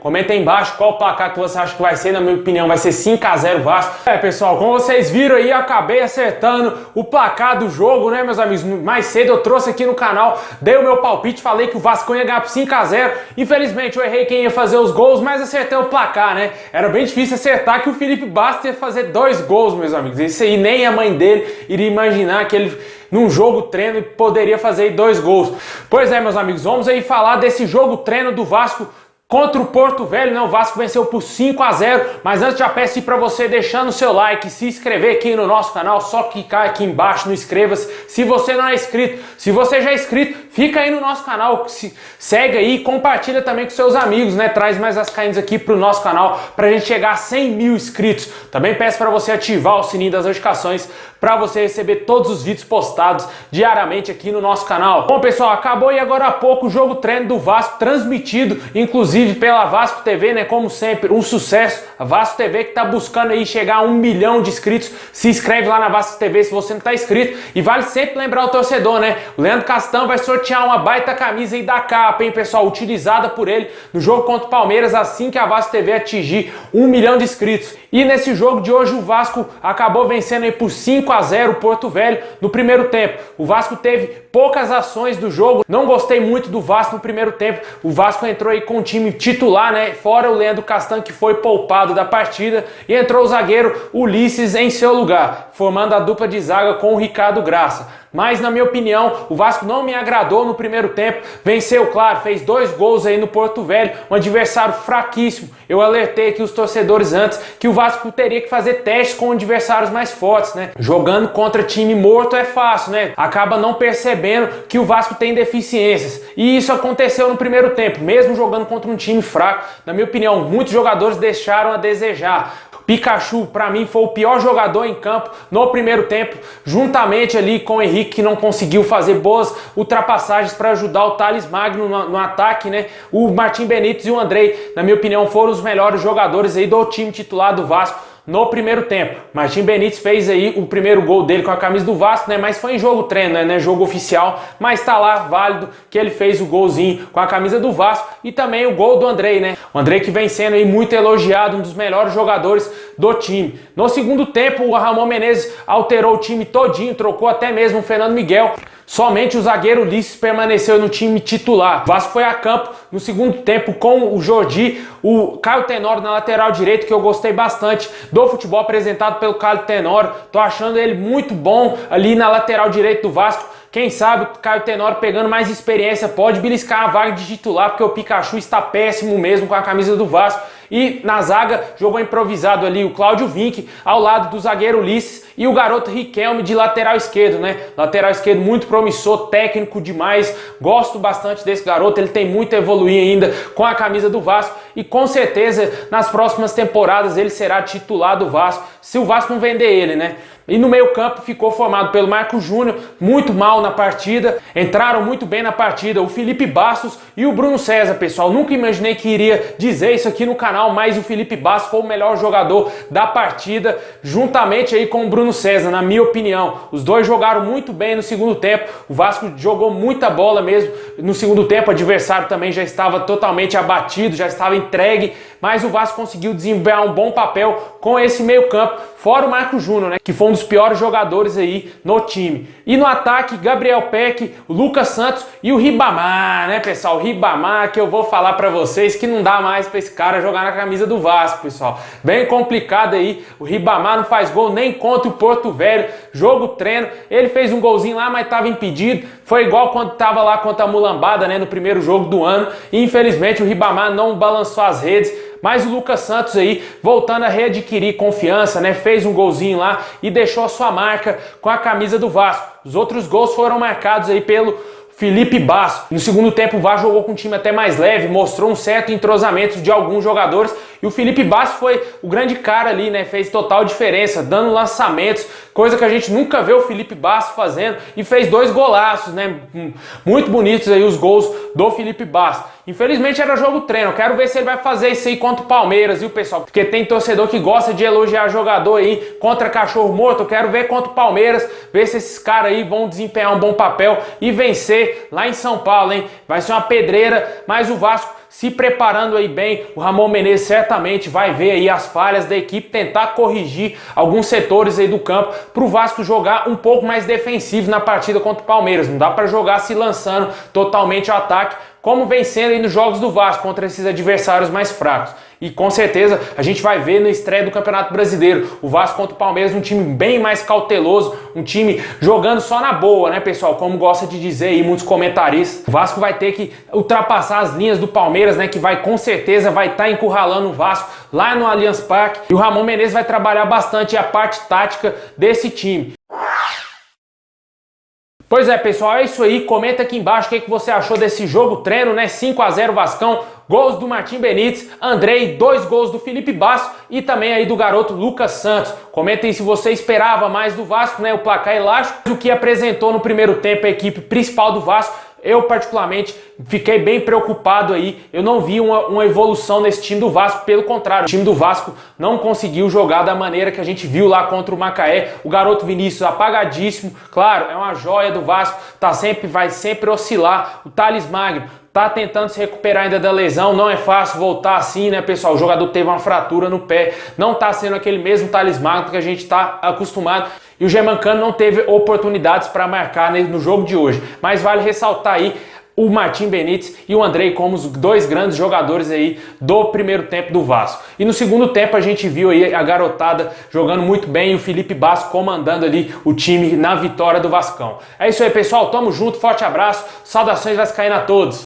Comenta aí embaixo qual o placar que você acha que vai ser. Na minha opinião vai ser 5 a 0 Vasco. Pessoal, como vocês viram aí, eu acabei acertando o placar do jogo, né, meus amigos? Mais cedo eu trouxe aqui no canal, dei o meu palpite, falei que o Vasco ia ganhar por 5 a 0. Infelizmente eu errei quem ia fazer os gols, mas acertei o placar, né? Era bem difícil acertar que o Felipe Bastos ia fazer 2 gols, meus amigos. Isso aí nem a mãe dele iria imaginar que ele, num jogo treino, poderia fazer 2 gols. Pois é, meus amigos, vamos aí falar desse jogo treino do Vasco contra o Porto Velho, né? O Vasco venceu por 5 a 0, mas antes já peço para você deixando o seu like, se inscrever aqui no nosso canal, só clicar aqui embaixo no inscreva-se. Se você não é inscrito, se você já é inscrito, fica aí no nosso canal, segue aí e compartilha também com seus amigos, né? Traz mais vascaínos aqui pro nosso canal pra gente chegar a 100 mil inscritos. Também peço para você ativar o sininho das notificações para você receber todos os vídeos postados diariamente aqui no nosso canal. Bom, pessoal, acabou aí agora há pouco o jogo treino do Vasco, transmitido inclusive pela Vasco TV, né? Como sempre, um sucesso. A Vasco TV que tá buscando aí chegar a 1 milhão de inscritos. Se inscreve lá na Vasco TV se você não tá inscrito. E vale sempre lembrar o torcedor, né? O Leandro Castan vai sortear uma baita camisa aí da capa, hein, pessoal? Utilizada por ele no jogo contra o Palmeiras assim que a Vasco TV atingir 1 milhão de inscritos. E nesse jogo de hoje o Vasco acabou vencendo aí por 5 a 0 o Porto Velho no primeiro tempo. O Vasco teve poucas ações do jogo. Não gostei muito do Vasco no primeiro tempo. O Vasco entrou aí com o time titular, né? Fora o Leandro Castan, que foi poupado da partida, e entrou o zagueiro Ulisses em seu lugar, formando a dupla de zaga com o Ricardo Graça. Mas, na minha opinião, o Vasco não me agradou no primeiro tempo. Venceu, claro, fez 2 gols aí no Porto Velho, um adversário fraquíssimo. Eu alertei aqui os torcedores antes que o Vasco teria que fazer testes com adversários mais fortes, né? Jogando contra time morto é fácil, né? Acaba não percebendo que o Vasco tem deficiências. E isso aconteceu no primeiro tempo, mesmo jogando contra um time fraco. Na minha opinião, muitos jogadores deixaram a desejar. Pikachu, para mim, foi o pior jogador em campo no primeiro tempo, juntamente ali com o Henrique, que não conseguiu fazer boas ultrapassagens para ajudar o Thales Magno no ataque, né? O Martim Benítez e o Andrei, na minha opinião, foram os melhores jogadores aí do time titular do Vasco no primeiro tempo. Martim Benítez fez aí o primeiro gol dele com a camisa do Vasco, né? Mas foi em jogo treino, né? Jogo oficial, mas tá lá válido que ele fez o golzinho com a camisa do Vasco e também o gol do Andrei, né? O Andrei que vem sendo aí muito elogiado, um dos melhores jogadores do time. No segundo tempo, o Ramon Menezes alterou o time todinho, trocou até mesmo o Fernando Miguel. Somente o zagueiro Ulisses permaneceu no time titular. O Vasco foi a campo no segundo tempo com o Jordi, o Caio Tenório na lateral direito, que eu gostei bastante do futebol apresentado pelo Caio Tenório. Tô achando ele muito bom ali na lateral direito do Vasco. Quem sabe o Caio Tenório pegando mais experiência pode beliscar a vaga de titular, porque o Pikachu está péssimo mesmo com a camisa do Vasco. E na zaga jogou improvisado ali o Cláudio Vinck ao lado do zagueiro Ulisses e o garoto Riquelme de lateral esquerdo, né? Lateral esquerdo muito promissor, técnico demais. Gosto bastante desse garoto, ele tem muito a evoluir ainda com a camisa do Vasco e com certeza nas próximas temporadas ele será titular do Vasco, se o Vasco não vender ele, né? E no meio campo ficou formado pelo Marco Júnior, muito mal na partida. Entraram muito bem na partida o Felipe Bastos e o Bruno César, pessoal. Nunca imaginei que iria dizer isso aqui no canal, mas o Felipe Bastos foi o melhor jogador da partida, juntamente aí com o Bruno César, na minha opinião. Os dois jogaram muito bem no segundo tempo. O Vasco jogou muita bola mesmo no segundo tempo. O adversário também já estava totalmente abatido, já estava entregue, mas o Vasco conseguiu desempenhar um bom papel com esse meio campo, fora o Marco Júnior, né, que foi um dos piores jogadores aí no time. E no ataque, Gabriel Peck, o Lucas Santos e o Ribamar, né, pessoal? O Ribamar, que eu vou falar pra vocês que não dá mais pra esse cara jogar na camisa do Vasco, pessoal. Bem complicado aí. O Ribamar não faz gol nem contra o Porto Velho. Jogo treino, ele fez um golzinho lá, mas tava impedido. Foi igual quando tava lá contra a Mulambada, né, no primeiro jogo do ano. E infelizmente o Ribamar não balançou as redes. Mas o Lucas Santos aí, voltando a readquirir confiança, né? Fez um golzinho lá e deixou a sua marca com a camisa do Vasco. Os outros gols foram marcados aí pelo Felipe Bastos. No segundo tempo o Vasco jogou com um time até mais leve, mostrou um certo entrosamento de alguns jogadores e o Felipe Bastos foi o grande cara ali, né? Fez total diferença, dando lançamentos, coisa que a gente nunca vê o Felipe Bastos fazendo, e fez 2 golaços, né? Muito bonitos aí os gols do Felipe Bastos. Infelizmente era jogo treino, eu quero ver se ele vai fazer isso aí contra o Palmeiras, viu, pessoal? Porque tem torcedor que gosta de elogiar jogador aí contra cachorro morto. Eu quero ver contra o Palmeiras, ver se esses caras aí vão desempenhar um bom papel e vencer lá em São Paulo, hein? Vai ser uma pedreira, mas o Vasco se preparando aí bem. O Ramon Menezes certamente vai ver aí as falhas da equipe, tentar corrigir alguns setores aí do campo para o Vasco jogar um pouco mais defensivo na partida contra o Palmeiras. Não dá para jogar se lançando totalmente ao ataque, como vem sendo aí nos jogos do Vasco contra esses adversários mais fracos. E com certeza a gente vai ver na estreia do Campeonato Brasileiro o Vasco contra o Palmeiras, um time bem mais cauteloso, um time jogando só na boa, né, pessoal? Como gosta de dizer aí muitos comentaristas. O Vasco vai ter que ultrapassar as linhas do Palmeiras, né, que vai com certeza vai estar encurralando o Vasco lá no Allianz Parque. E o Ramon Menezes vai trabalhar bastante a parte tática desse time. Pois é, pessoal, é isso aí. Comenta aqui embaixo o que você achou desse jogo treino, né? 5-0 Vascão, gols do Martim Benítez, Andrei, 2 gols do Felipe Basso e também aí do garoto Lucas Santos. Comentem se você esperava mais do Vasco, né? O placar elástico, o que apresentou no primeiro tempo a equipe principal do Vasco. Eu, particularmente, fiquei bem preocupado aí. Eu não vi uma evolução nesse time do Vasco. Pelo contrário, o time do Vasco não conseguiu jogar da maneira que a gente viu lá contra o Macaé. O garoto Vinícius apagadíssimo. Claro, é uma joia do Vasco. Vai sempre oscilar. O Thales Magno tá tentando se recuperar ainda da lesão. Não é fácil voltar assim, né, pessoal? O jogador teve uma fratura no pé. Não tá sendo aquele mesmo Thales Magno que a gente tá acostumado. E o Germancano não teve oportunidades para marcar no jogo de hoje. Mas vale ressaltar aí o Martim Benítez e o Andrei como os 2 grandes jogadores aí do primeiro tempo do Vasco. E no segundo tempo a gente viu aí a garotada jogando muito bem e o Felipe Basso comandando ali o time na vitória do Vascão. É isso aí, pessoal. Tamo junto, forte abraço, saudações vascaínas a todos.